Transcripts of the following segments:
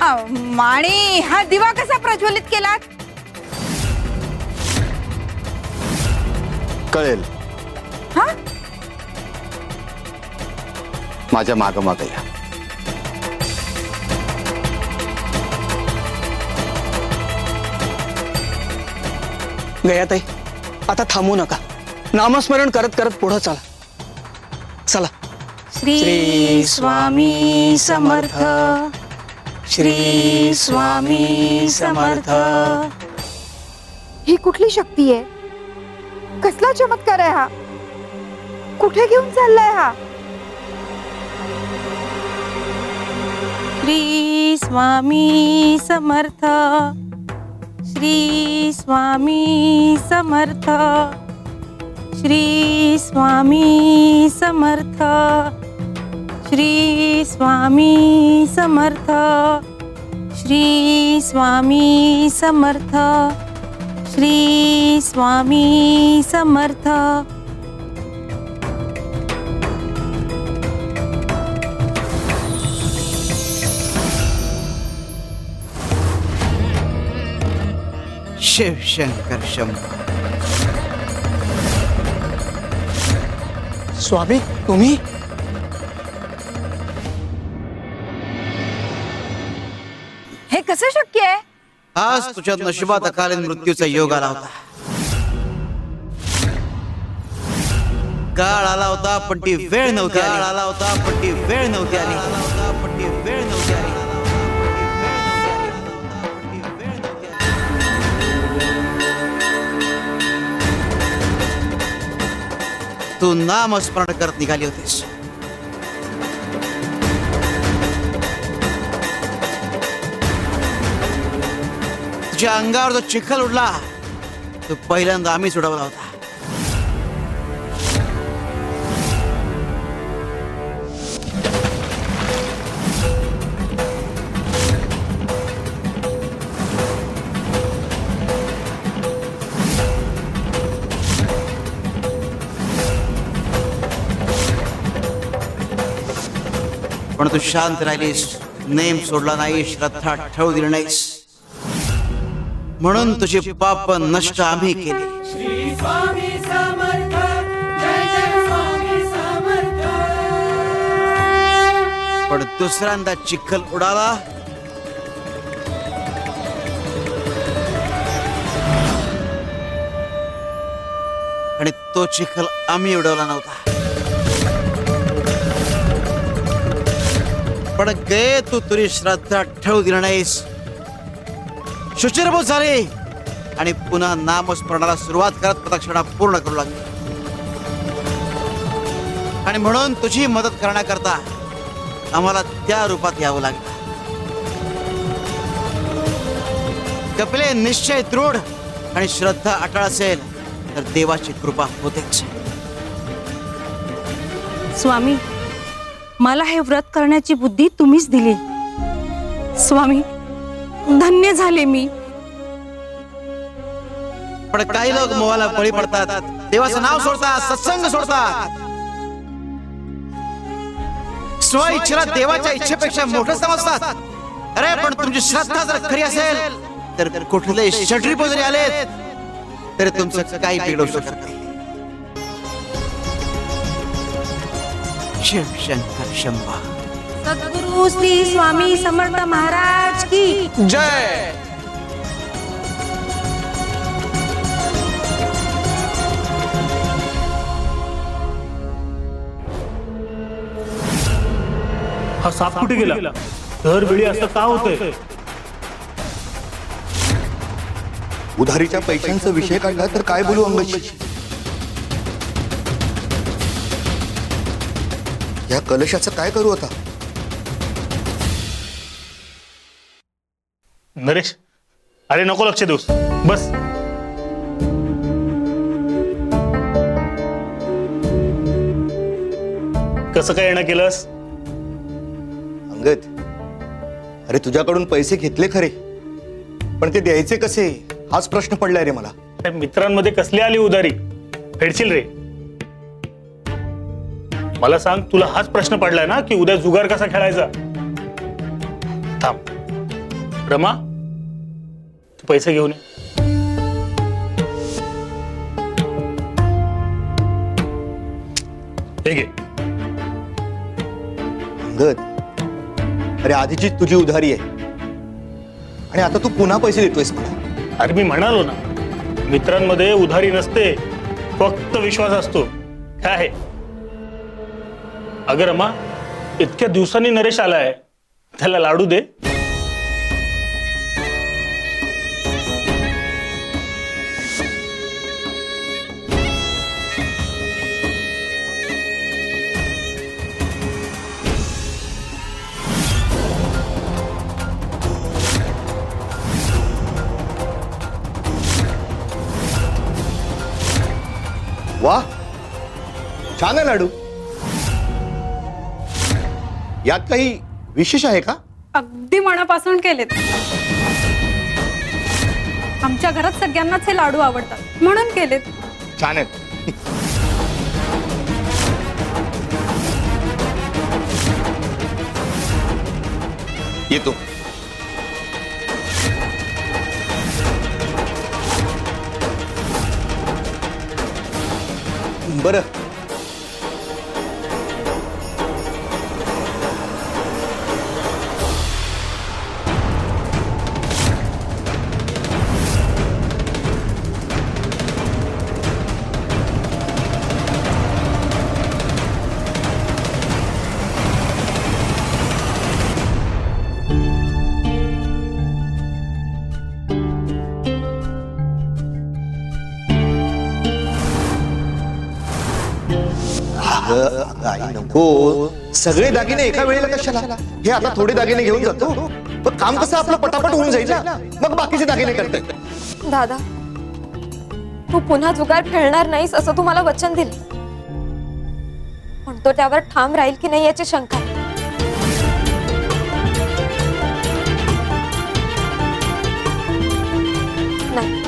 आणि हा दिवा कसा प्रज्वलित केलात? कळेल. हा? माझ्या माग माग या. गयाताई, आता थांबू नका. नामस्मरण करत करत पुढे चला. चला. श्री स्वामी समर्थ, श्री स्वामी समर्थ. ही कुठली शक्ती आहे? कसला चमत्कार आहे हा? कुठे घेऊन चाललाय हा? श्री स्वामी समर्थ, श्री स्वामी समर्थ, श्री स्वामी समर्थ, श्री स्वामी समर्थ, श्री स्वामी समर्थ, श्री स्वामी समर्थ. शिव शंकर शंभो. स्वामी, तुम्ही? हे कसं शक्य आहे? आज तुझ्या नशिबात अकालीन मृत्यूचा योग आला होता. काळ आला होता पण ती वेळ नव्हती. काळ आला होता पण ती वेळ नव्हती आली. पण ती वेळ नव्हती आली. तू नामस्मरण करत निघाली होतीस. तुझ्या अंगावर जो चिखल उडला तो पहिल्यांदा आम्हीच उडवला होता. पण तू शांत राहिलीस, नेम सोडला नाही, श्रद्धा ठेवू दिली नाहीस, म्हणून तुझी पाप नष्ट आम्ही केली. श्री स्वामी समर्थ, जय जय स्वामी समर्थ. पण दुसऱ्यांदा चिखल उडाला आणि तो चिखल आम्ही उडवला नव्हता. पण गे तू तुझी श्रद्धा ठेवू दिली नाहीस, शुचिरभूत झाली आणि पुन्हा नामस्मरणाला सुरुवात करत प्रदक्षिणा पूर्ण करू लागली. आणि म्हणून तुझी मदत करण्याकरता आम्हाला त्या रूपात यावं लागलं. कपिले, निश्चय दृढ आणि श्रद्धा अटळ असेल तर देवाची कृपा होतेच. स्वामी, मला हे व्रत करण्याची बुद्धी तुम्हीच दिली. स्वामी, धन्य झाले मी. पण काही लोक मोहाला बळी पडतात, देवाचं नाव सोडतात, सत्संग सोडतात, स्वइच्छेला देवाच्या इच्छेपेक्षा मोठं समजतात. अरे पण तुमची श्रद्धा जर खरी असेल तर कुठले षड्रिपू जरी आलेत तरी तुमचं काही बिघडू शकत नाही. शिव शंकर शंभो. सद्गुरु श्री स्वामी समर्थ महाराज की जय. हा साप कुठे गेला? दरवेळी असं का होतंय? उधारीच्या पैशांचा विषय काढला तर काय बोलू अंगशी? या कलशाचं काय करू आता? नरेश, अरे नको लक्ष देऊस, बस. कसं काय येणं केलंस? अंगद, अरे तुझ्याकडून पैसे घेतले खरे, पण ते द्यायचे कसे हाच प्रश्न पडलाय रे मला. मित्रांमध्ये कसली आली उधारी? फेडशील रे. मला सांग, तुला हाच प्रश्न पडलाय ना की उद्या जुगार कसा खेळायचा? थांब, रमा तू पैसे घेऊन ये. हे घे. अंगद, अरे आधीची तुझी उधारी आहे आणि आता तू पुन्हा पैसे देतोयस मला. अरे मी म्हणालो ना, मित्रांमध्ये उधारी नसते, फक्त विश्वास असतो. काय आहे? अगं रमा, इतक्या दिवसांनी नरेश आलाय, त्याला लाडू दे. वा, छान आहे लाडू. यात काही विशेष आहे का? अगदी मनापासून केलेत. आमच्या घरात सगळ्यांनाच हे लाडू आवडतात म्हणून केलेत. छान आहेत. येतो. बरं, अगं, आई नको. सगळे दागिने एका वेळेला कशाला? हे आता थोडे दागिने घेऊन जातो, पण काम कसं आपलं पटापट होऊन जाईल ना, मग बाकीचे दागिने करताय. दादा, तू पुन्हा जुगार खेळणार नाहीस असं तू मला वचन दिलं, पण तो त्यावर ठाम राहील की नाही याची शंका आहे. नाही,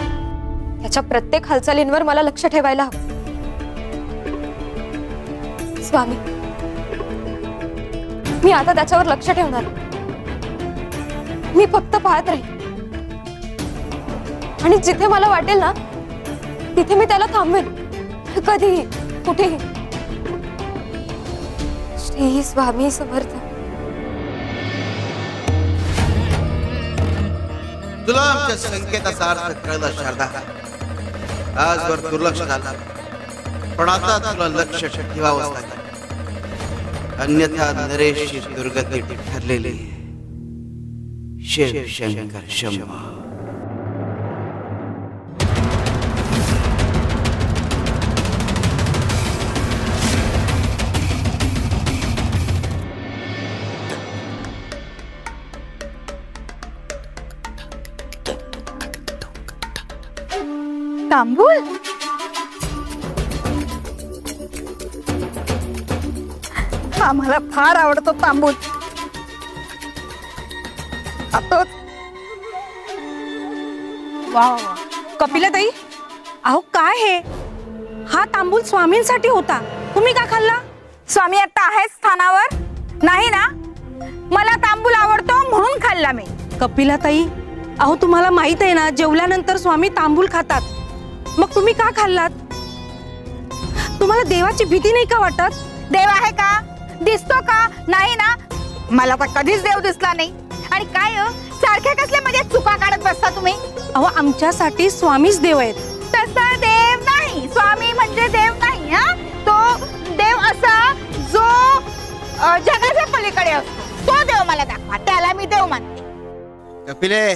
त्याच्या प्रत्येक हालचालींवर मला लक्ष ठेवायला हवं. स्वामी, मी आता त्याच्यावर लक्ष ठेवणार. मी फक्त पाहत राहील आणि जिथे मला वाटेल ना तिथे मी त्याला थांबवेन, कधीही कुठेही. श्री स्वामी समर्थ. तुला आमच्या संकेताचा अर्थ कळला शारदा. आजवर दुर्लक्ष झालं, पण आता तुला लक्ष ठेवावंच लागेल, अन्यथा नरेशची दुर्गती ठरलेली आहे. शिव शंकर शंभो. तांबूळ? आम्हाला फार आवडतो तांबूळ. खातोच. वा वा वा. कपिलाताई, अहो काय हे? हा तांबूल स्वामींसाठी होता, तुम्ही का खाल्ला? स्वामी आता आहे स्थानावर नाही ना, मला तांबूल आवडतो म्हणून खाल्ला मी. कपिलाताई, अहो तुम्हाला माहित आहे ना, जेवल्यानंतर स्वामी तांबूल खातात, मग तुम्ही का खाल्लात? तुम्हाला देवाची भीती नाही का वाटत? देव आहे का? दिसतो का? नाही ना, मला तर कधीच देव दिसला नाही. आणि काय सारख्या कसल्या म्हणजे चुका काढत बसता तुम्ही? अहो आमच्यासाठी स्वामीच देव आहेत. तसा देव नाही, स्वामी म्हणजे देव नाही. हा, तो देव असा जो जगाच्या पलीकडे असतो, तो देव मला दाखवा, त्याला मी देव मानते. कपिले,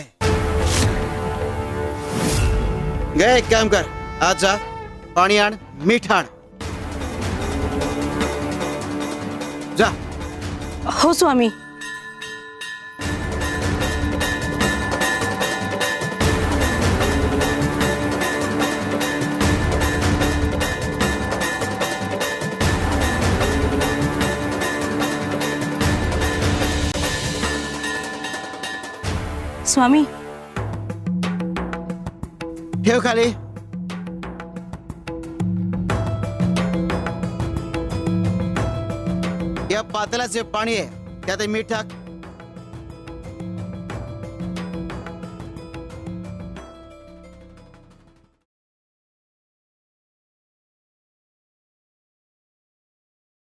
गे एक काम कर, आज जा, पाणी आण, मीठ आण. जा. हो स्वामी. स्वामी, ठेव खाली. या पातेल्याचे पाणी आहे, त्यात मीठ टाक.